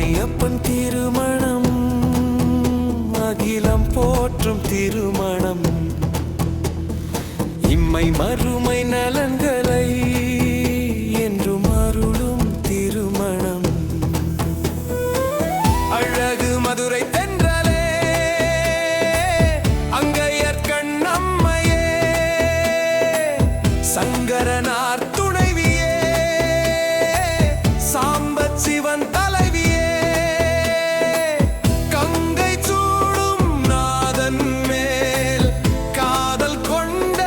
ஐயப்பன் திருமணம் அகிலம் போற்றும் திருமணம் இம்மை மறுமை நலன்களை என்றும் அருளும் திருமணம். அழகு மதுரை தென்றலே அங்கையர் கண்ணம்மையே சங்கரனார் துணைவியே சாம்பத் சிவன் தலைவியே கங்கை சூடும் நாதன் மேல் காதல் கொண்ட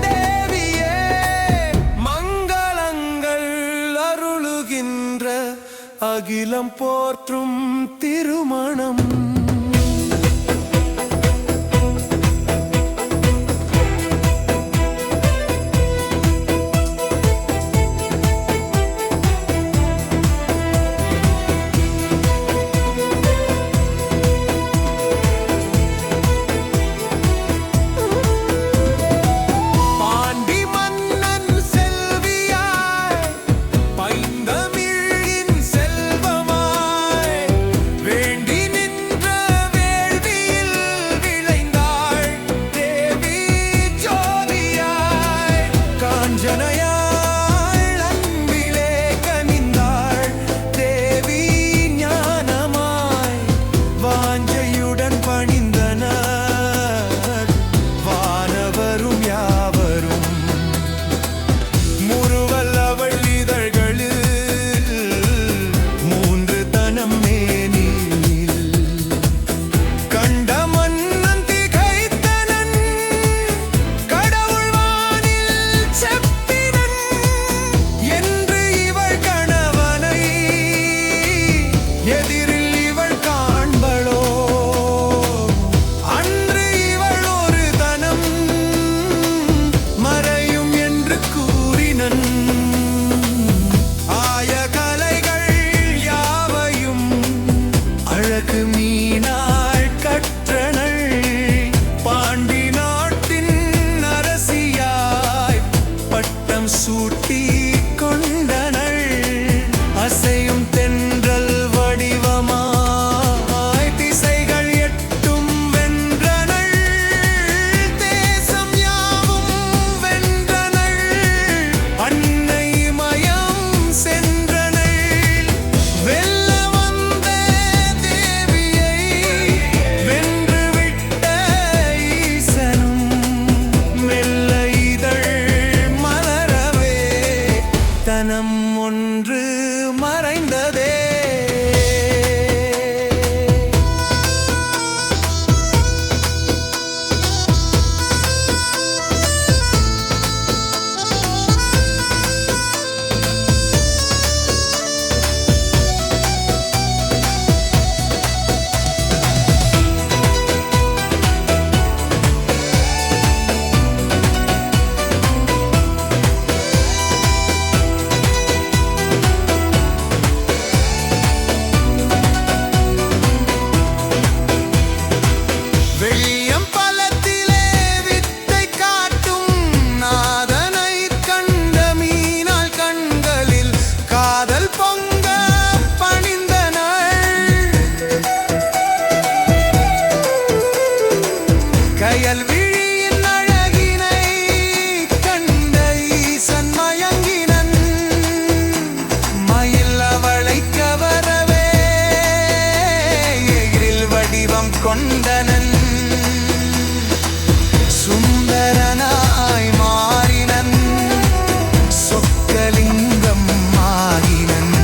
தேவியே மங்களங்கள் அருளுகின்ற அகிலம் போற்றும் திருமணம். சூட்டி கொண்டனள் அசையும் தென்றல் வடிவமாய் திசைகள் எட்டும் வென்றனள் தேசம் யாவும் வென்றனள் அன்னை மயம் சென்றனள் வெல்ல வந்த தேவியை வென்றுவிட்ட ஈசனும் மெல்ல தனம் ஒன்று மறைந்ததே. கயல்விழியின் அழகினை கண்ட ஈசன் மயங்கினன் மயில் அவளை கவரவே எழில் வடிவம் கொண்டனன் சுந்தரனாய் மாறினன் சொக்கலிங்கம் ஆகினன்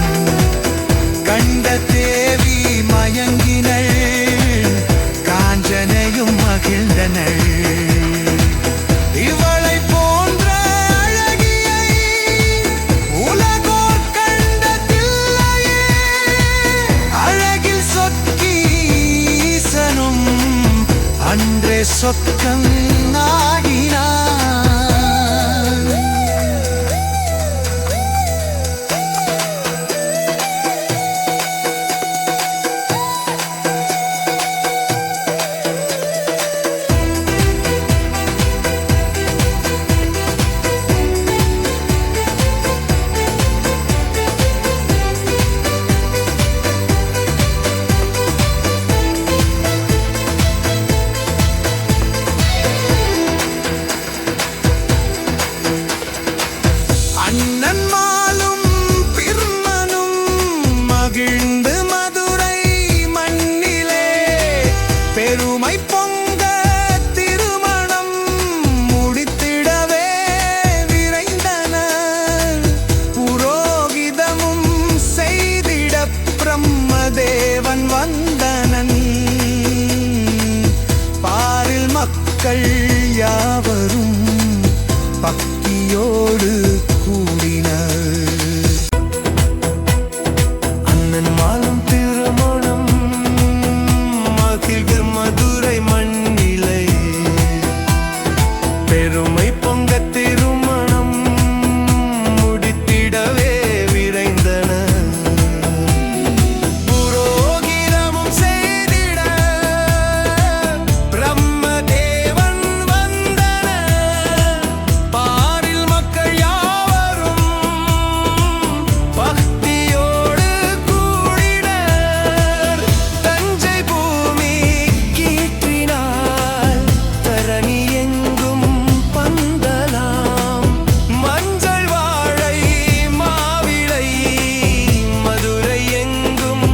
கண்ட தேவி மயங்கினள் காஞ்சனையும் மகிழ்ந்தனள். இவளை போன்ற அழகியை உலகோர் கண்டதில்லையே அழகில் சொக்கி ஈசனும் அன்றே சொக்கம் ஆகினான். மக்கள் யாவரும் பக்தியோடு கூடினர். அண்ணன் மாலும் திருமணம் மகிழ்க மதுரை மண்ணிலை, பெருமை பொங்க திருமணம் முடித்திடவே விரைந்தனர். புரோகிதமும் செய்திட பிரம்மதேவன் வந்தனர். பாரில் மக்கள் யாவரும் பக்தியோடு கூடினர். தஞ்சை பூமி கீற்றினார், தரணி எங்கும் பந்தலாம். மஞ்சள் வாழை மாவிளை, மதுரை எங்கும்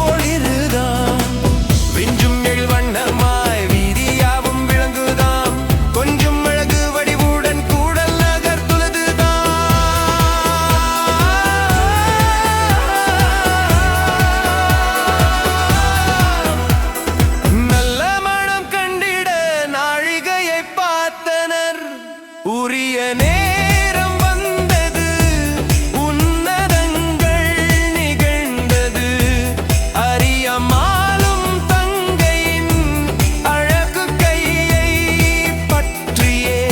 ஒளிருதாம். விஞ்சும் எழுவண்ணமாய் வீதியாவும் விளங்குதாம். கொஞ்சம் அழகு வடிவுடன் கூடல் நகர் துலதுதாம். நல்ல மனம் கண்டிட நாழிகையை பார்த்தனர். உரிய நேரம் வந்தது, உன்னதங்கள் நிகழ்ந்தது. அரியமாலும் தங்கையின் அழகு கையை பற்றியே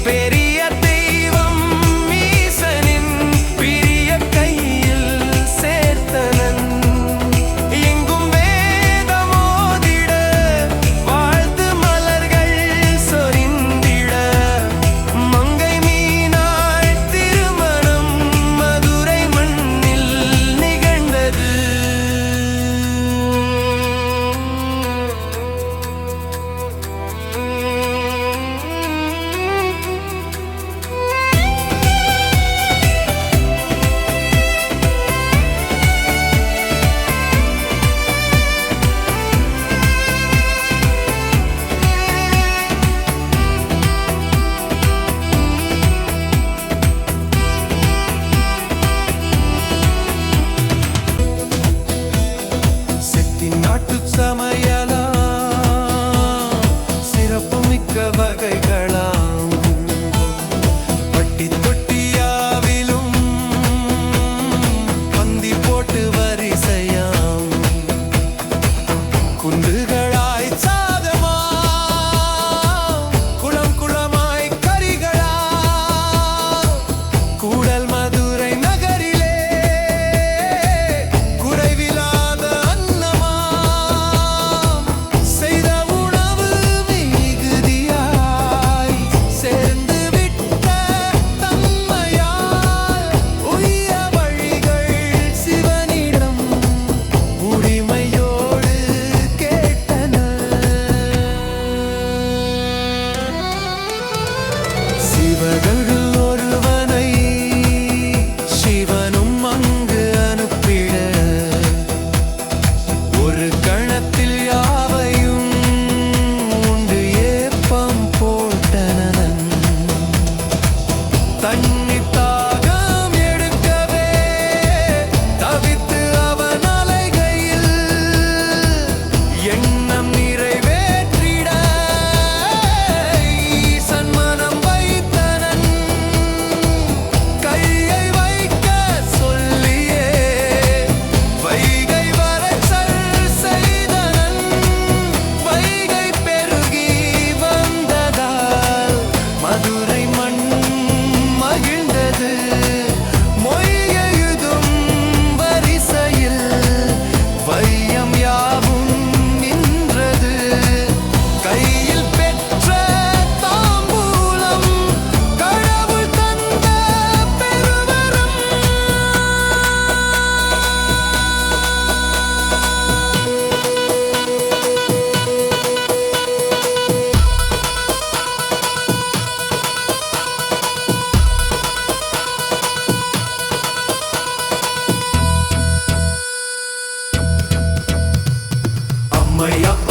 பெரிய தெய்வம் ஈசனின் பிரிய கையில் சேர்த்தனன். எங்கும் வேதமோதிட வாழ்த்து மலர்கள் சொரிந்திட, மங்கை மீனாள் திருமணம் மதுரை மண்ணில் நிகழ்ந்தது. செட்டின் நாட்டு சமையலா, சிறப்புமிக்க வகைகளாம். பட்டி தொட்டியாவிலும் பந்தி போட்டு வரிசையாம். குண்டுகளாய் சாதமா, குளம் குளமாய் கரிகளா, கூடல் மதுரை நகரிலே குறைவில்லாத அன்னமாம். செய்த உணவு மிகுதியாய் சேர்ந்து விட்ட தன்மையால் உய்ய வழிகள் சிவனிடம் உரிமையோடு கேட்டனர். சிவர்கள் ஒருவனை சிவனும் அங்கு அனுப்பிட, ஒரு கணத்தில் யாவையும் உண்டு ஏப்பம் போட்டனன். தண்ணி தாகம் எடுக்கவே தவித்து அவன் அலைகையில், எண்ணம் நிறைவேற்றிட ஈசன் மனம் வைத்தனன். கையை வைக்க சொல்லியே வைகை வரைச்சல் செய்தனன். வைகை பெருகி வந்ததால் மதுரை மண் மகிழ்ந்தது. மொய்யெழுதும் வரிசையில் வையம் யாவும் நின்றது. கையில் பெற்ற தாம்பூலம் கடவுள் தந்த பெருவரம். அம்மையப்ப